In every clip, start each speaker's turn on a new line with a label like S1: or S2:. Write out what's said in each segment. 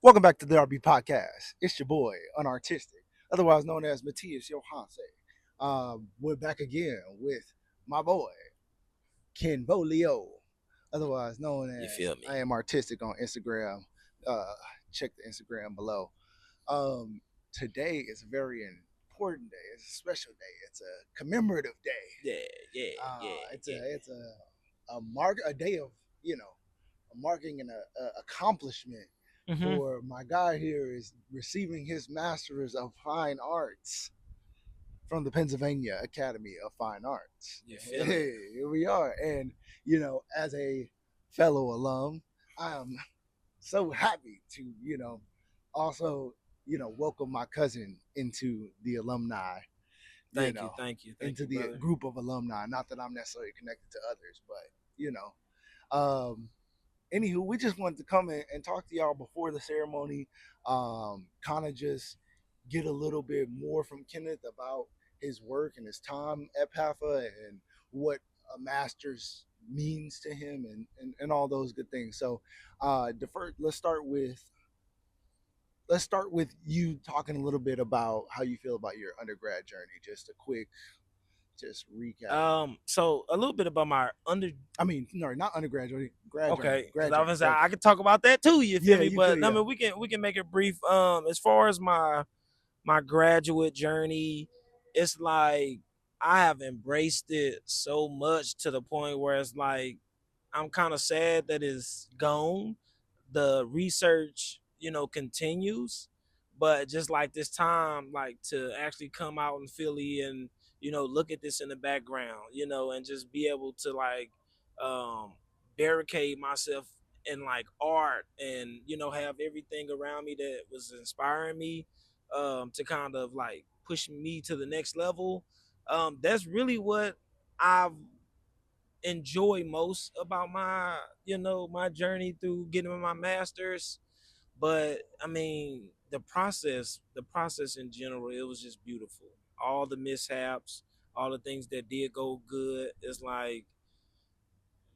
S1: Welcome back to the RB Podcast. It's your boy, Unartistic, otherwise known as Matthias Johanse. We're back again with my boy, Kenvolio, otherwise known
S2: You
S1: as
S2: feel
S1: I
S2: me?
S1: am artistic on Instagram. Uh, Check the Instagram below. Um, Today is a very important day. It's a special day. It's a commemorative day.
S2: Yeah, yeah, yeah,
S1: It's
S2: yeah.
S1: a day of you know marking an accomplishment
S2: Mm-hmm.
S1: for my guy here is receiving his master's of fine arts from the Pennsylvania Academy of Fine Arts.
S2: You feel me?
S1: Hey, here we are. And, as a fellow alum, I am so happy to, also, welcome my cousin into the alumni, you
S2: Thank you,
S1: know,
S2: thank
S1: into
S2: you,
S1: the
S2: brother.
S1: group of alumni. Not that I'm necessarily connected to others, but, you know, um, anywho, we just wanted to come in and talk to y'all before the ceremony. Kind of just get a little bit more from Kenneth about his work and his time at PAFA and what a master's means to him and all those good things. So, the first, let's start with you talking a little bit about how you feel about your undergrad journey. Just a quick, just recap.
S2: So a little bit about my
S1: I mean, no, not undergraduate, grad journey,
S2: okay, because
S1: grad
S2: I
S1: journey,
S2: was
S1: grad
S2: I
S1: journey.
S2: could talk about that too. You feel
S1: Yeah,
S2: me?
S1: you could,
S2: But I
S1: yeah.
S2: mean, we can make it brief. As far as my graduate journey, it's like I have embraced it so much to the point where it's like I'm kind of sad that it's gone. The research, continues, but just like this time, like to actually come out in Philly and look at this in the background, and just be able to like um, barricade myself in like art and have everything around me that was inspiring me to kind of like push me to the next level. That's really what I've enjoy most about my journey through getting my masters. But I mean, the process in general, it was just beautiful. All the mishaps, all the things that did go good, it's like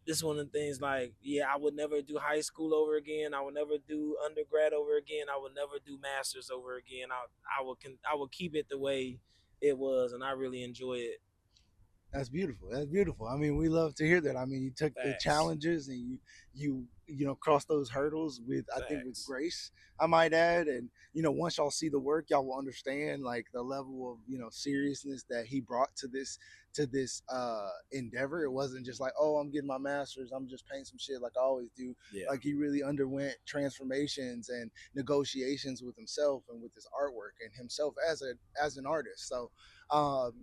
S2: this one of the things, like, yeah, I would never do high school over again. I would never do undergrad over again. I would never do masters over again. I would keep it the way it was, and I really enjoy it.
S1: That's beautiful. That's beautiful. I mean, we love to hear that. I mean, you took the
S2: Facts.
S1: challenges and you crossed those hurdles with, I think, with
S2: Facts.
S1: grace, I might add. And once y'all see the work, y'all will understand like the level of seriousness that he brought to this endeavor. It wasn't just like, oh, I'm getting my master's, I'm just painting some shit like I always do.
S2: Yeah.
S1: Like he really underwent transformations and negotiations with himself and with his artwork and himself as an artist. So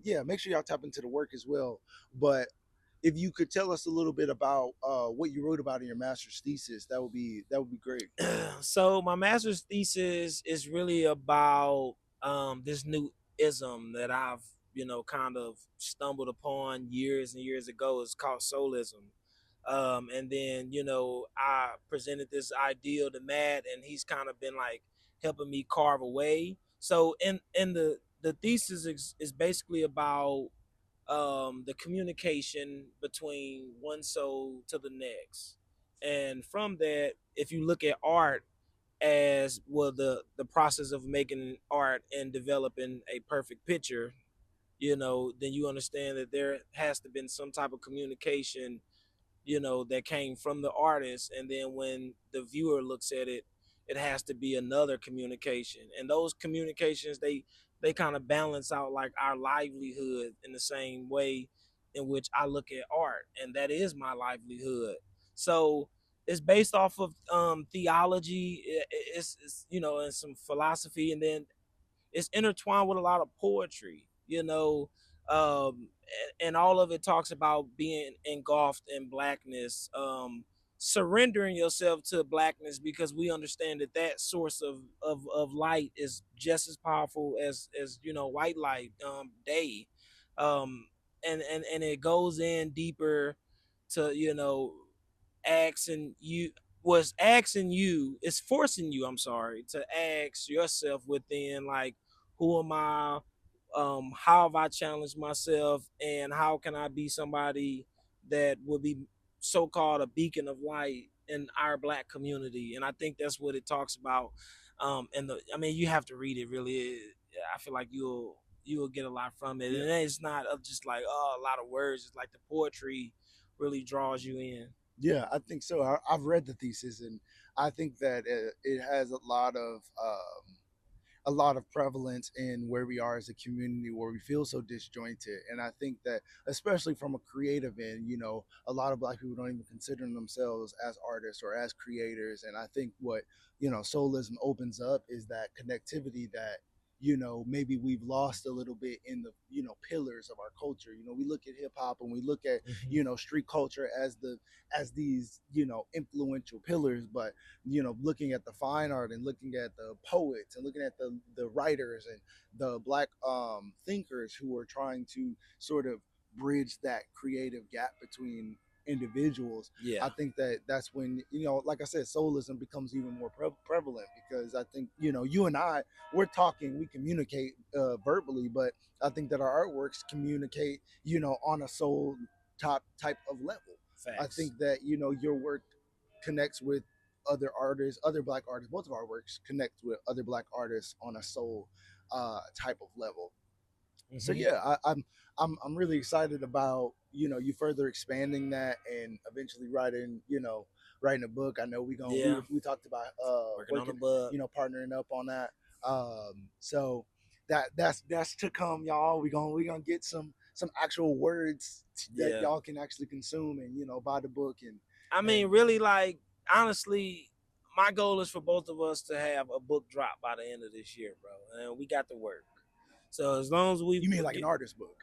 S1: yeah, make sure y'all tap into the work as well. But if you could tell us a little bit about what you wrote about in your master's thesis, that would be great.
S2: So my master's thesis is really about this new ism that I've kind of stumbled upon years and years ago. It's called soulism. And then I presented this ideal to Matt, and he's kind of been like helping me carve away. So in the thesis is basically about the communication between one soul to the next. And from that, if you look at art as well, the process of making art and developing a perfect picture, then you understand that there has to been some type of communication, that came from the artist, and then when the viewer looks at it, it has to be another communication, and those communications, they kind of balance out like our livelihood in the same way in which I look at art, and that is my livelihood. So it's based off of theology. It's and some philosophy, and then it's intertwined with a lot of poetry, and all of it talks about being engulfed in blackness, surrendering yourself to blackness, because we understand that that source of light is just as powerful as white light, day, um, and it goes in deeper to asking you was asking you it's forcing you, I'm sorry, to ask yourself within, like, who am I, how have I challenged myself, and how can I be somebody that will be so-called a beacon of light in our black community, and I think that's what it talks about. And the I mean, you have to read it. Really, I feel like you'll get a lot from it,
S1: Yeah.
S2: and it's not just like a lot of words. It's like the poetry really draws you in.
S1: Yeah, I think so. I've read the thesis, and I think that it has a lot of prevalence in where we are as a community where we feel so disjointed. And I think that, especially from a creative end, a lot of black people don't even consider themselves as artists or as creators. And I think what, soulism opens up is that connectivity that, maybe we've lost a little bit in the, pillars of our culture. We look at hip hop and we look at,
S2: Hmm.
S1: street culture as these, influential pillars, but looking at the fine art and looking at the poets and looking at the writers and the black thinkers who are trying to sort of bridge that creative gap between individuals.
S2: Yeah,
S1: I think that that's when, like I said, soulism becomes even more prevalent, because I think, you and I, we're talking, we communicate verbally, but I think that our artworks communicate, on a soul top type of level. I
S2: facts.
S1: think that, your work connects with other artists, other black artists. Both of our works connect with other black artists on a soul type of level. So
S2: Hmm.
S1: yeah, I'm really excited about, you further expanding that and eventually writing a book. I know
S2: Yeah,
S1: we talked about
S2: working on a
S1: working,
S2: book.
S1: partnering up on that. So that's to come, y'all. We gonna get some actual words that
S2: Yeah,
S1: y'all can actually consume, and buy the book
S2: I
S1: and
S2: mean, really, like honestly, my goal is for both of us to have a book drop by the end of this year, bro. And we got to work. So as long as we
S1: you mean like an
S2: get,
S1: artist book?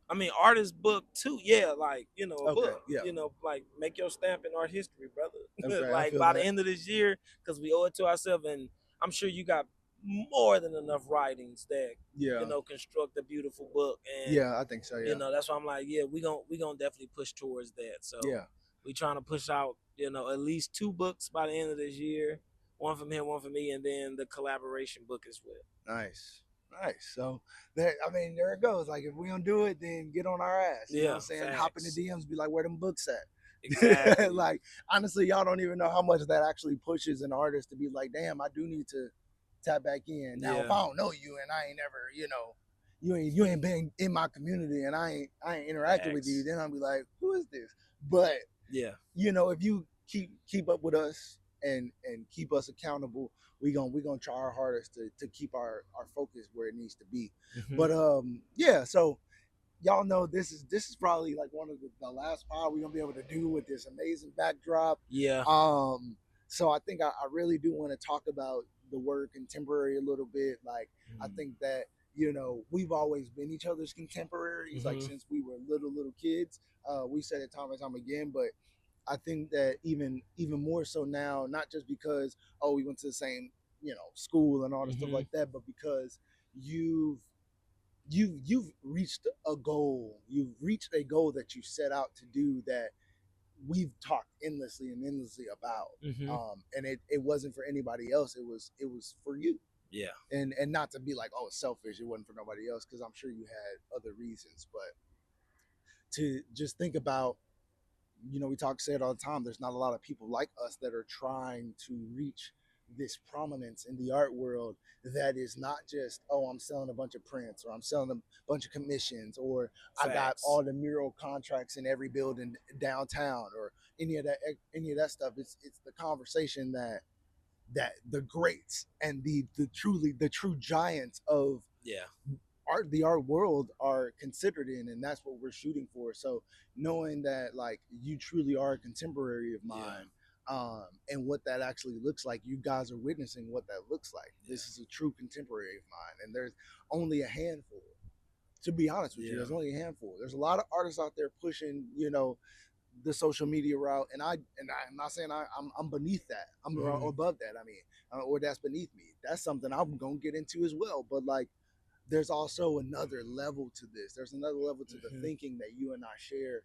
S2: I mean, artist book too. Yeah, like a
S1: Okay,
S2: book.
S1: yeah,
S2: Like make your stamp in art history, brother.
S1: okay, I
S2: Like
S1: feel
S2: by the
S1: that.
S2: end of this year, because we owe it to ourselves, and I'm sure you got more than enough writings that
S1: Yeah,
S2: construct a beautiful book. And
S1: yeah, I think so. Yeah,
S2: that's why I'm like, yeah, we gonna definitely push towards that. So
S1: yeah.
S2: we trying to push out, at least two books by the end of this year. One from him, one from me, and then the collaboration book as well.
S1: Nice. Nice. So there, I mean, there it goes. Like if we don't do it, then get on our ass. You know what
S2: Yeah,
S1: I'm saying? Hop in the
S2: facts.
S1: DMs, be like, where them books at?
S2: Exactly.
S1: Like honestly, y'all don't even know how much that actually pushes an artist to be like, damn, I do need to tap back in. Now if
S2: Yeah.
S1: I don't know you and I ain't never, you ain't been in my community and I ain't interacted with you,
S2: Facts.
S1: then I'll be like, who is this? But
S2: Yeah.
S1: if you keep up with us and keep us accountable, we gonna try our hardest to keep our focus where it needs to be.
S2: Hmm.
S1: But yeah, so y'all know this is probably like one of the last pod we're gonna be able to do with this amazing backdrop.
S2: Yeah.
S1: um so I think I really do want to talk about the word contemporary a little bit. Like I think that we've always been each other's contemporaries, like
S2: Hmm.
S1: since we were little kids. We said it time and time again, but I think that even more so now, not just because we went to the same school and all the stuff
S2: Hmm.
S1: like that, but because you've you've reached a goal. You've reached a goal that you set out to do, that we've talked endlessly and endlessly about.
S2: Hmm.
S1: And it wasn't for anybody else. It was for you.
S2: Yeah.
S1: And not to be like, oh, it's selfish. It wasn't for nobody else, because I'm sure you had other reasons. But to just think about, we say it all the time, there's not a lot of people like us that are trying to reach this prominence in the art world, that is not just, oh, I'm selling a bunch of prints, or I'm selling a bunch of commissions, or I got
S2: Facts.
S1: all the mural contracts in every building downtown, or any of that stuff. It's the conversation that the greats and the true giants of
S2: Yeah.
S1: the art world are considered in, and that's what we're shooting for. So knowing that, like, you truly are a contemporary of
S2: Yeah.
S1: mine, and what that actually looks like, you guys are witnessing what that looks like.
S2: Yeah.
S1: This is a true contemporary of mine, and there's only a handful. To be honest with you,
S2: Yeah.
S1: there's only a handful. There's a lot of artists out there pushing, the social media route, and I'm not saying I'm beneath that. I'm
S2: Hmm.
S1: above that. I mean, or that's beneath me. That's something I'm gonna get into as well. But like, there's also another level to this. There's another level to the
S2: Hmm.
S1: thinking that you and I share.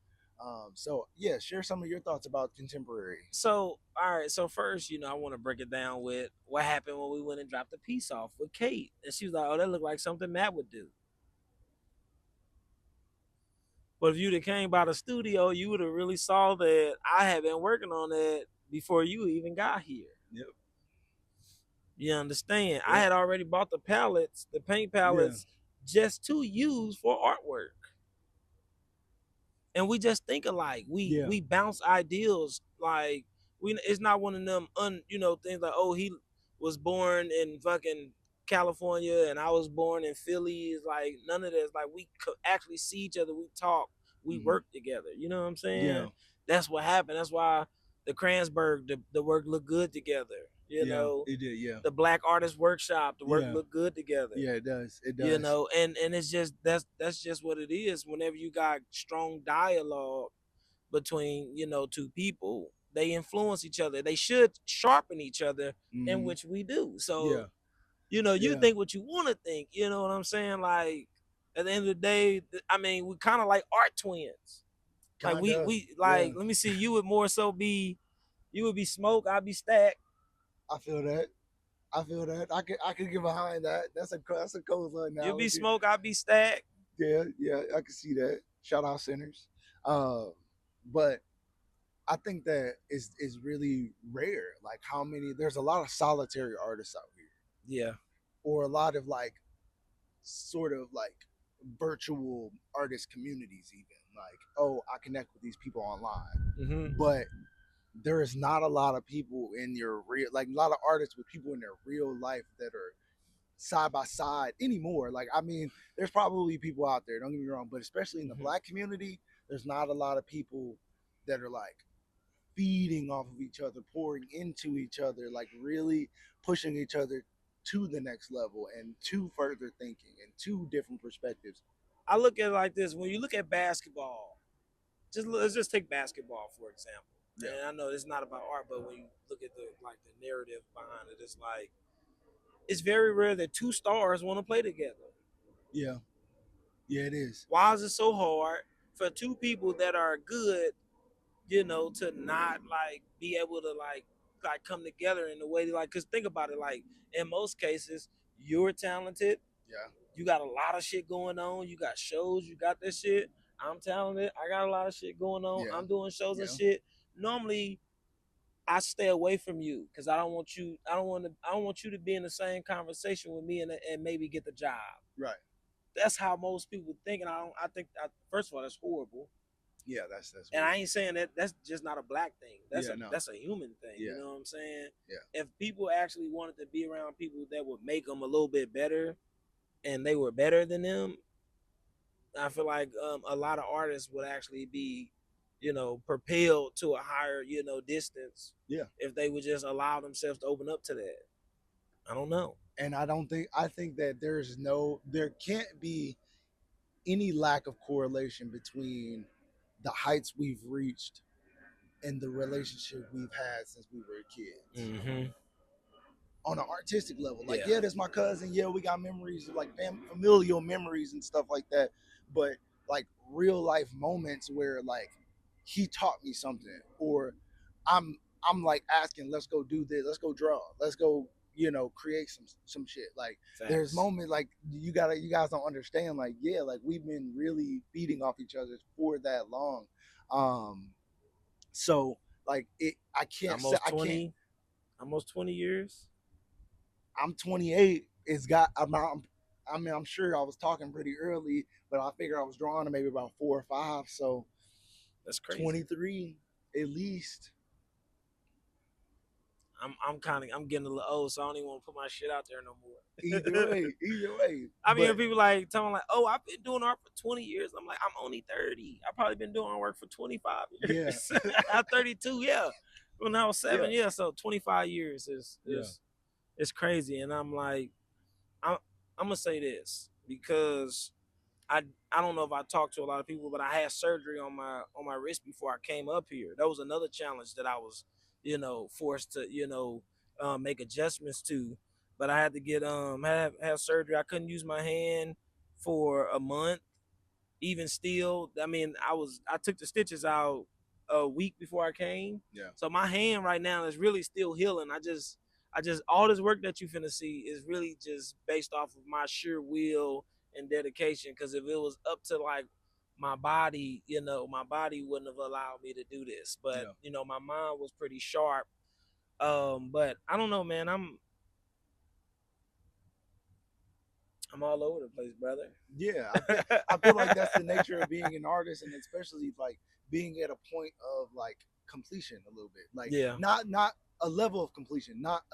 S1: So yeah, share some of your thoughts about contemporary.
S2: So, all right. So first, I want to break it down with what happened when we went and dropped the piece off with Kate, and she was like, "Oh, that looked like something Matt would do." But if you'd have came by the studio, you would have really saw that I had been working on that before you even got here.
S1: Yep.
S2: You understand? I
S1: Yep.
S2: had already bought the palettes, the paint
S1: Yeah.
S2: palettes, just to use for artwork. And we just think alike. We
S1: Yeah.
S2: we bounce ideals like we. It's not one of them things like, oh, he was born in fucking California and I was born in Philly. It's like none of this. Like we could actually see each other. We talk. We
S1: Hmm.
S2: work together. You know what I'm saying?
S1: Yeah.
S2: That's what happened. That's why the Kranzberg, the work looked good together.
S1: Yeah. It did. Yeah.
S2: The Black Artist Workshop, the work
S1: Yeah.
S2: looked good together.
S1: Yeah. It does. It does.
S2: And it's just that's just what it is. Whenever you got strong dialogue between two people, they influence each other. They should sharpen each other, in
S1: Hmm.
S2: which we do. So
S1: Yeah.
S2: you
S1: Yeah.
S2: think what you want to think. You know what I'm saying? Like at the end of the day, I mean, we kind of like art twins. Like
S1: Kinda.
S2: we
S1: Yeah.
S2: like. Let me see. You would more so be. You would be Smoke. I'd be Stack.
S1: I feel that. I feel that. I could get behind that. That's a cool
S2: You'd be
S1: analogy.
S2: Smoke. I'd be Stack.
S1: Yeah. Yeah. I can see that. Shout out sinners. Uh, but I think that is really rare. Like how many? There's a lot of solitary artists out here,
S2: Yeah.
S1: or a lot of like sort of like virtual artist communities. Even like, oh, I connect with these people online,
S2: Mm-hmm.
S1: but there is not a lot of people in your real, like a lot of artists with people in their real life that are side by side anymore. Like, I mean, there's probably people out there, don't get me wrong, but especially in the
S2: Mm-hmm.
S1: black community, there's not a lot of people that are like feeding off of each other, pouring into each other, like really pushing each other to the next level and to further thinking and to different perspectives.
S2: I look at it like this: when you look at basketball, let's just take basketball for example.
S1: Yeah,
S2: And I know it's not about art, but when you look at the narrative behind it, it's like it's very rare that two stars want to play together.
S1: yeah, yeah. It is.
S2: Why is it so hard for two people that are good, to not like be able to like come together in the way they like? Because think about it, like in most cases, you're talented.
S1: Yeah,
S2: You got a lot of shit going on. You got shows. You got this shit. I'm talented. I got a lot of shit going on.
S1: yeah,
S2: I'm doing shows and
S1: yeah.
S2: shit. Normally, I stay away from you because I don't want you. I don't want to. I don't want you to be in the same conversation with me and maybe get the job.
S1: Right.
S2: That's how most people think, and I don't. I think first of all, that's horrible.
S1: Yeah, that's
S2: And I
S1: weird.
S2: ain't saying that that's just not a black thing. That's
S1: Yeah,
S2: a
S1: no.
S2: that's a human thing.
S1: Yeah,
S2: You know what I'm saying?
S1: yeah,
S2: If people actually wanted to be around people that would make them a little bit better, and they were better than them, I feel like a lot of artists would actually be, propelled to a higher, distance
S1: yeah.
S2: if they would just allow themselves to open up to that. I don't know.
S1: And I think that there can't be any lack of correlation between the heights we've reached and the relationship we've had since we were kids.
S2: Mm-hmm.
S1: On an artistic level, like
S2: Yeah.
S1: yeah, that's my cousin. Yeah, we got memories like familial memories and stuff like that. But like real life moments where like he taught me something, or I'm I'm like asking, let's go do this, let's go draw, let's go, create some shit. Like there's
S2: Facts.
S1: moments like you guys don't understand. Like yeah, like we've been really feeding off each other for that long. Um, so like I can't say
S2: Almost
S1: I can't
S2: 20, almost 20 years.
S1: I'm 28. It's got I mean, I'm sure I was talking pretty early, but I figure I was drawing to maybe about 4 or 5. So
S2: That's crazy.
S1: 23 at least.
S2: I'm getting a little old, so I don't even want to put my shit out there no
S1: Either
S2: more.
S1: way, either way.
S2: I mean,
S1: But
S2: people like telling me like, "Oh, I've been doing art for 20 years." I'm like, I'm only 30. I've probably been doing work for 25
S1: yeah,
S2: years. I'm 32. Yeah, when I was
S1: yeah,
S2: 7. Yeah, so 25 years is
S1: yeah,
S2: is crazy. And I'm like, I'm I'm gonna say this because I I don't know if I talked to a lot of people, but I had surgery on my wrist before I came up here. That was another challenge that I was, forced to, make adjustments to. But I had to get have surgery. I couldn't use my hand for a month. Even still, I mean, I took the stitches out a week before I came.
S1: yeah,
S2: So my hand right now is really still healing. I just all this work that you finna see is really just based off of my sheer will and dedication. Because if it was up to like my body, my body wouldn't have allowed me to do this. But
S1: Yeah.
S2: my mind was pretty sharp. But I don't know, man. I'm all over the place, brother.
S1: Yeah, I feel like that's the nature of being an artist, and especially like being at a point of like completion a little bit, like
S2: Yeah.
S1: not a level of completion, not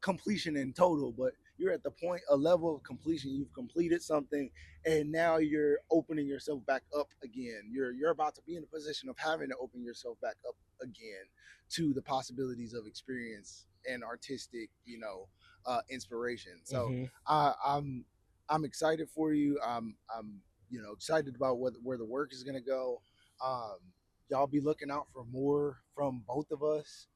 S1: completion in total, but you're at the point, a level of completion. You've completed something, and now you're opening yourself back up again. You're about to be in a position of having to open yourself back up again to the possibilities of experience and artistic, inspiration. So
S2: Mm-hmm.
S1: I'm excited for you. I'm excited about where the work is gonna go. Um, y'all be looking out for more from both of us,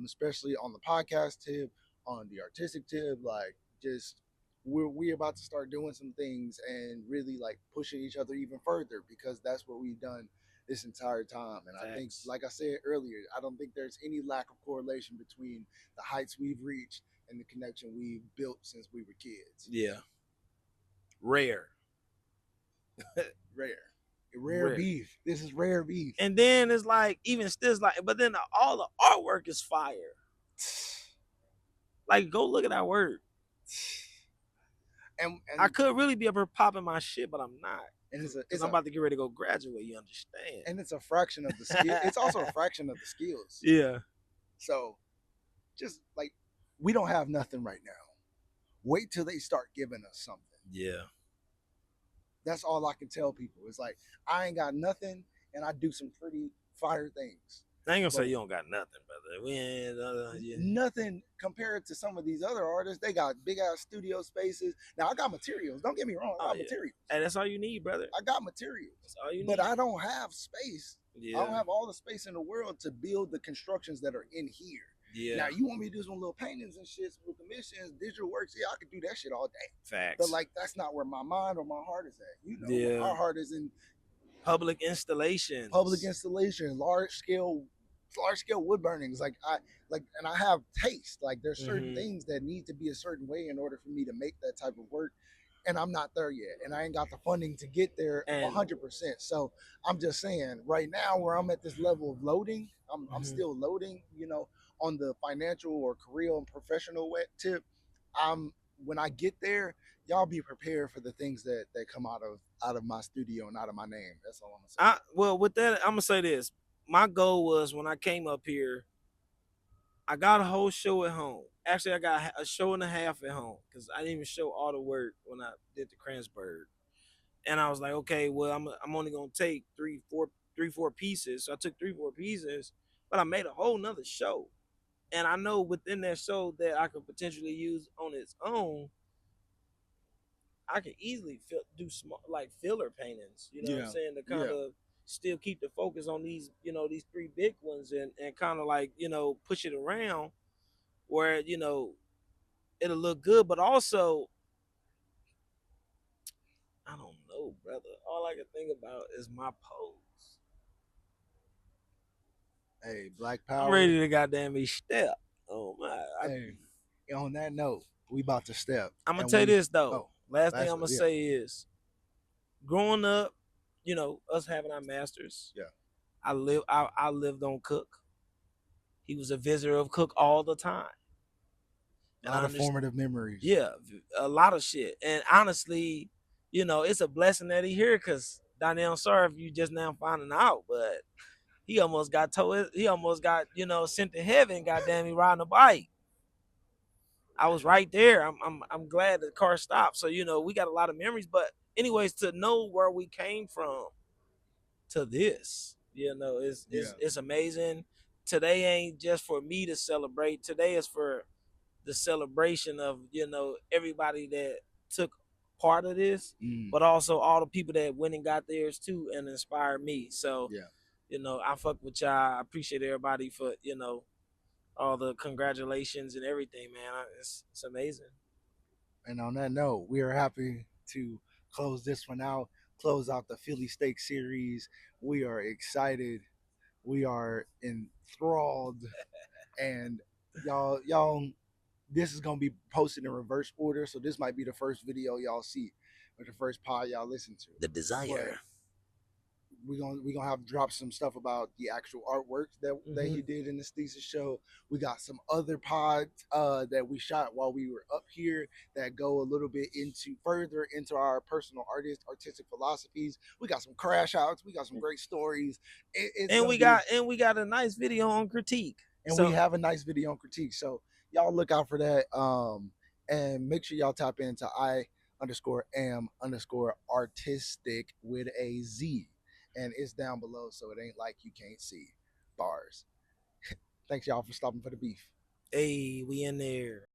S1: especially on the podcast tip, on the artistic tip. Like, just we about to start doing some things and really like pushing each other even further, because that's what we've done this entire time. And I think,
S2: Facts.
S1: like I said earlier, I don't think there's any lack of correlation between the heights we've reached and the connection we've built since we were kids.
S2: Yeah. Rare.
S1: Rare. Rare
S2: Rare.
S1: beef. This is rare beef.
S2: And then it's like, even still, it's like, but then all the artwork is fire. Like, go look at that work. I
S1: And
S2: could really be up here popping my shit, but I'm not.
S1: and
S2: Because I'm about to get ready to go graduate, you understand?
S1: and it's a fraction of the skill. It's also a fraction of the skills.
S2: Yeah.
S1: So just like, we don't have nothing right now. Wait till they start giving us something.
S2: Yeah.
S1: That's all I can tell people. It's like, I ain't got nothing, and I do some pretty fire things.
S2: I ain't gonna
S1: But
S2: say you don't got nothing, brother. We ain't, yeah.
S1: nothing compared to some of these other artists. They got big ass studio spaces. Now I got materials. Don't get me wrong. I
S2: Oh,
S1: got
S2: yeah.
S1: materials.
S2: And that's all you need, brother.
S1: I got materials.
S2: That's all you
S1: But
S2: need.
S1: I don't have space.
S2: Yeah.
S1: I don't have all the space in the world to build the constructions that are in here.
S2: Yeah.
S1: Now you want me to do some little paintings and shit with commissions, digital works? Yeah, I could do that shit all day.
S2: Facts.
S1: But like, that's not where my mind or my heart is at.
S2: Yeah.
S1: Our heart is in
S2: public installations.
S1: Large scale wood burnings. Like, and I have taste. Like, there's certain things that need to be a certain way in order for me to make that type of work. And I'm not there yet, and I ain't got the funding to get there 100%. So I'm just saying, right now, where I'm at this level of loading, I'm still loading, on the financial or career and professional tip. When I get there, y'all be prepared for the things that come out of my studio and out of my name. That's all I'm gonna say.
S2: Well, with that, I'm gonna say this. My goal was, when I came up here, I got a whole show at home. Actually, I got a show and a half at home, because I didn't even show all the work when I did the Kranzberg. And I was like, okay, well, I'm only gonna take three, four pieces. So I took 3, 4 pieces, but I made a whole nother show. And I know within that show that I could potentially use on its own, I could easily do small, like filler paintings. You know what I'm saying? To kind of still keep the focus on these, these 3 big ones, and kind of like, push it around where, it'll look good, but also, I don't know, brother. All I can think about is my pose.
S1: Hey, Black
S2: I'm
S1: Power.
S2: ready to goddamn me step. Oh my.
S1: Hey, on that note, we about to step.
S2: I'm gonna tell you this though. Last thing I'm gonna
S1: yeah.
S2: say is, growing up, us having our masters.
S1: Yeah.
S2: I lived on Cook. He was a visitor of Cook all the time.
S1: A lot of formative memories.
S2: Yeah, a lot of shit. And honestly, it's a blessing that he here, because Donnell, I'm sorry if you just now finding out, but he almost got sent to heaven, goddamn, he riding a bike. I was right there. I'm glad the car stopped. So, we got a lot of memories. But anyways, to know where we came from to this, it's amazing. Today ain't just for me to celebrate. Today is for the celebration of, everybody that took part of this, but also all the people that went and got theirs too and inspired me. So, I fuck with y'all. I appreciate everybody for, all the congratulations and everything, man. It's amazing.
S1: And on that note, we are happy to close this one out, close out the Philly Steak series. We are excited. We are enthralled. And y'all, this is gonna be posted in reverse order. So this might be the first video y'all see, or the first pod y'all listen to.
S2: The desire.
S1: we're gonna have drop some stuff about the actual artwork that he
S2: Mm-hmm.
S1: did in this thesis show. We got some other pods that we shot while we were up here that go a little bit into further into our personal artistic philosophies. We got some crash outs. We got some great stories. It's
S2: And
S1: gonna
S2: we
S1: be,
S2: got a nice video on critique.
S1: and we
S2: So
S1: have a nice video on critique. So y'all look out for that. And make sure y'all tap into I underscore am underscore artistic with a Z. And it's down below, so it ain't like you can't see. Bars. Thanks y'all for stopping for the beef.
S2: hey, we in there.